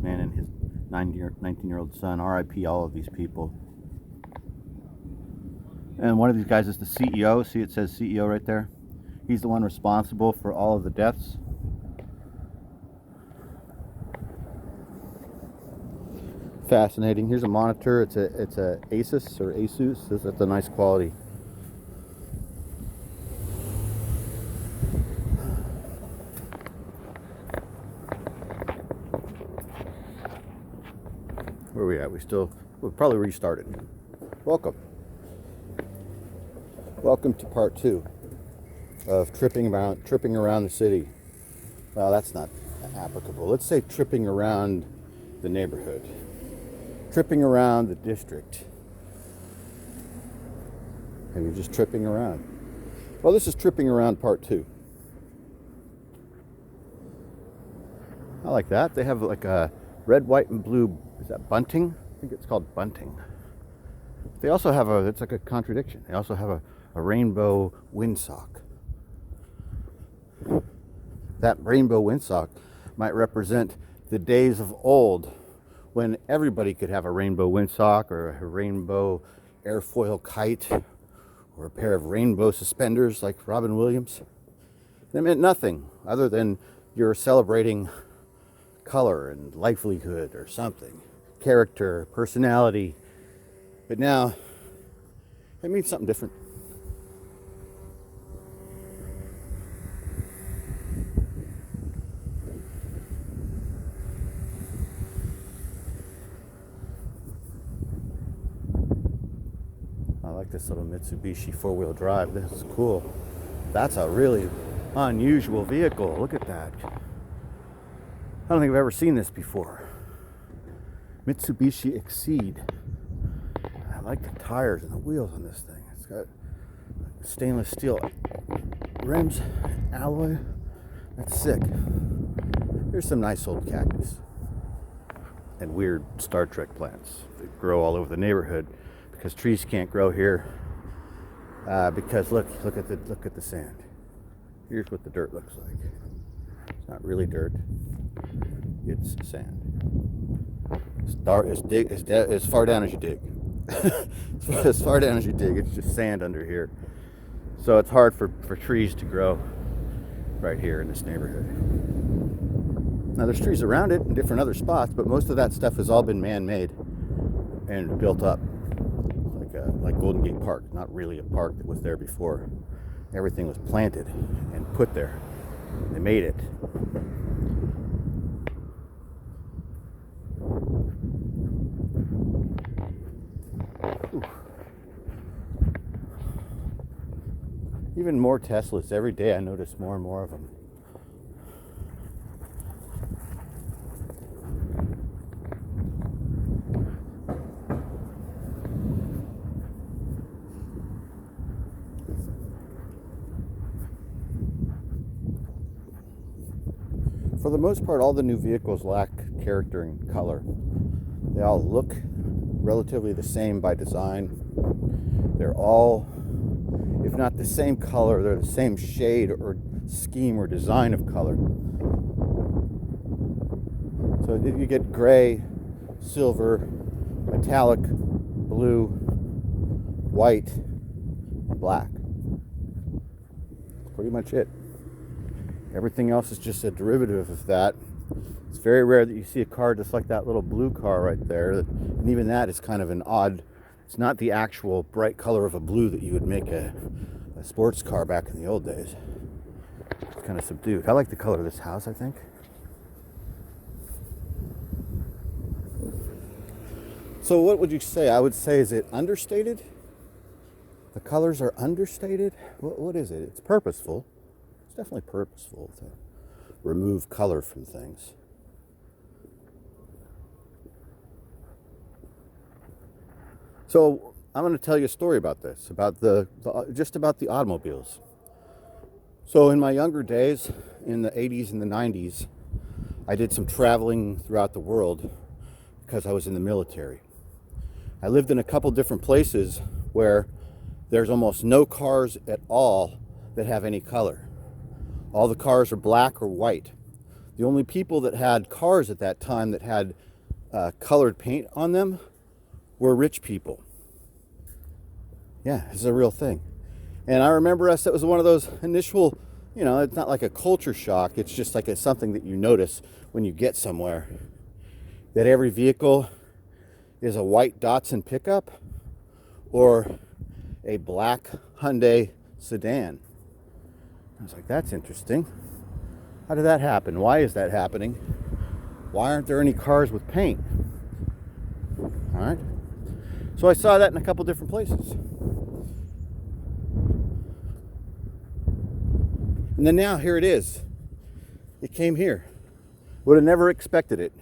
man and his 19-year-old son. RIP all of these people. And one of these guys is the CEO. See, it says CEO right there. He's the one responsible for all of the deaths. Fascinating. Here's a monitor. It's a Asus or Asus. That's a nice quality. Where are we at? We'll probably restart it. Welcome to part 2 of tripping around the city. Well, that's not applicable. Let's say tripping around the neighborhood, tripping around the district. And you're just tripping around. Well, this is tripping around part 2. I like that. They have like a red, white, and blue. Is that bunting? I think it's called bunting. They also have it's like a contradiction. They also have a rainbow windsock. That rainbow windsock might represent the days of old when everybody could have a rainbow windsock or a rainbow airfoil kite or a pair of rainbow suspenders like Robin Williams. They meant nothing other than you're celebrating color and livelihood or something, character, personality. But now it means something different. I like this little Mitsubishi 4-wheel drive. This is cool. That's a really unusual vehicle. Look at that. I don't think I've ever seen this before. Mitsubishi Exceed. I like the tires and the wheels on this thing. It's got stainless steel rims, alloy. That's sick. Here's some nice old cactus and weird Star Trek plants that grow all over the neighborhood because trees can't grow here. Because look at the sand. Here's what the dirt looks like. It's not really dirt. It's sand. As far down as you dig. As far down as you dig, it's just sand under here. So it's hard for trees to grow right here in this neighborhood. Now there's trees around it in different other spots, but most of that stuff has all been man-made and built up. Like Golden Gate Park, not really a park that was there before. Everything was planted and put there. They made it. Ooh. Even more Teslas. Every day I notice more and more of them. For the most part, all the new vehicles lack character and color. They all look relatively the same by design. They're all, if not the same color, they're the same shade or scheme or design of color. So you get gray, silver, metallic, blue, white, and black. That's pretty much it. Everything else is just a derivative of that. It's very rare that you see a car just like that little blue car right there. And even that is kind of an odd, it's not the actual bright color of a blue that you would make a sports car back in the old days. It's kind of subdued. I like the color of this house, I think. So what would you say? I would say, is it understated? The colors are understated? What is it? It's purposeful. It's definitely purposeful to remove color from things. So I'm going to tell you a story about this, about just about the automobiles. So in my younger days, in the 80s and the 90s, I did some traveling throughout the world because I was in the military. I lived in a couple different places where there's almost no cars at all that have any color. All the cars are black or white. The only people that had cars at that time that had colored paint on them were rich people. Yeah, it's a real thing. And I remember us, that was one of those initial, it's not like a culture shock. It's just like something that you notice when you get somewhere. That every vehicle is a white Datsun pickup or a black Hyundai sedan. I was like, that's interesting. How did that happen? Why is that happening? Why aren't there any cars with paint? All right. So I saw that in a couple different places. And then now here it is. It came here. Would have never expected it.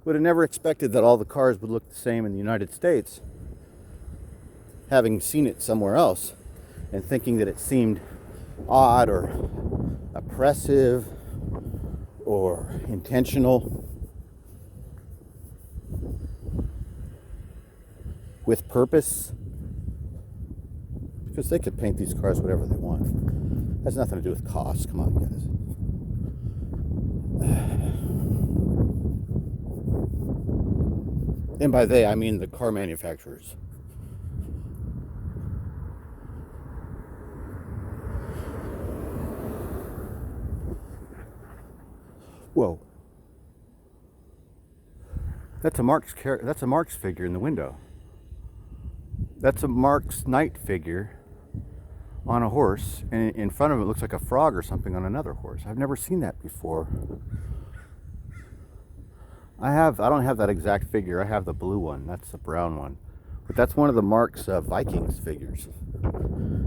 Would have never expected that all the cars would look the same in the United States, having seen it somewhere else and thinking that it seemed odd or oppressive or intentional, with purpose, because they could paint these cars whatever they want. It has nothing to do with cost. Come on, guys. And by they, I mean the car manufacturers. Whoa. That's a Marx figure in the window. That's a Marx Knight figure on a horse, and in front of it looks like a frog or something on another horse. I've never seen that before. I don't have that exact figure. I have the blue one. That's the brown one. But that's one of the Marx Vikings figures.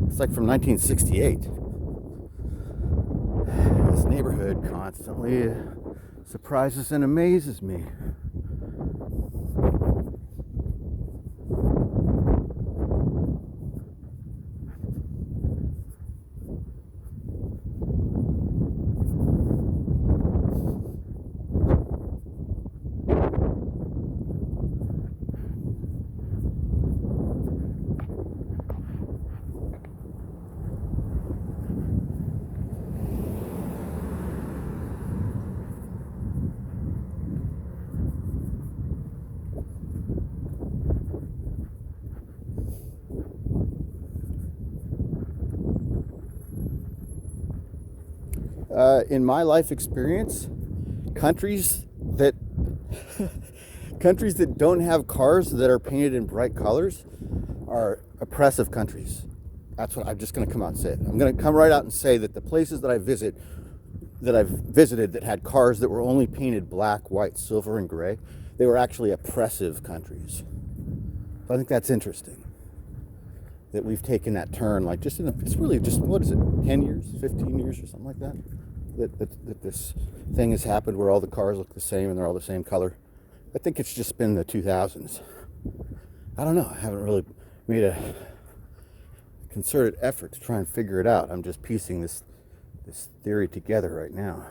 It's like from 1968. This neighborhood constantly surprises and amazes me. In my life experience, countries that don't have cars that are painted in bright colors are oppressive countries. That's what I'm just going to come out and say it. I'm going to come right out and say that the places that I've visited that had cars that were only painted black, white, silver, and gray, they were actually oppressive countries. So I think that's interesting. That we've taken that turn, like it's really just, what is it, 10 years, 15 years or something like that? That this thing has happened where all the cars look the same and they're all the same color. I think it's just been the 2000s. I don't know. I haven't really made a concerted effort to try and figure it out. I'm just piecing this theory together right now.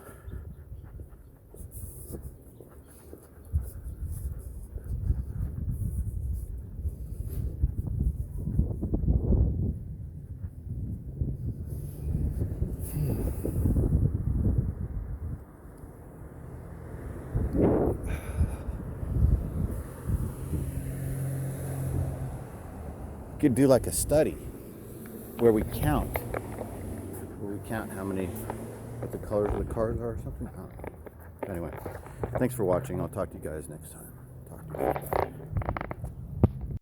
Could do like a study where we count how many, what the colors of the cars are or something. Anyway, thanks for watching. I'll talk to you guys next time. Talk to you.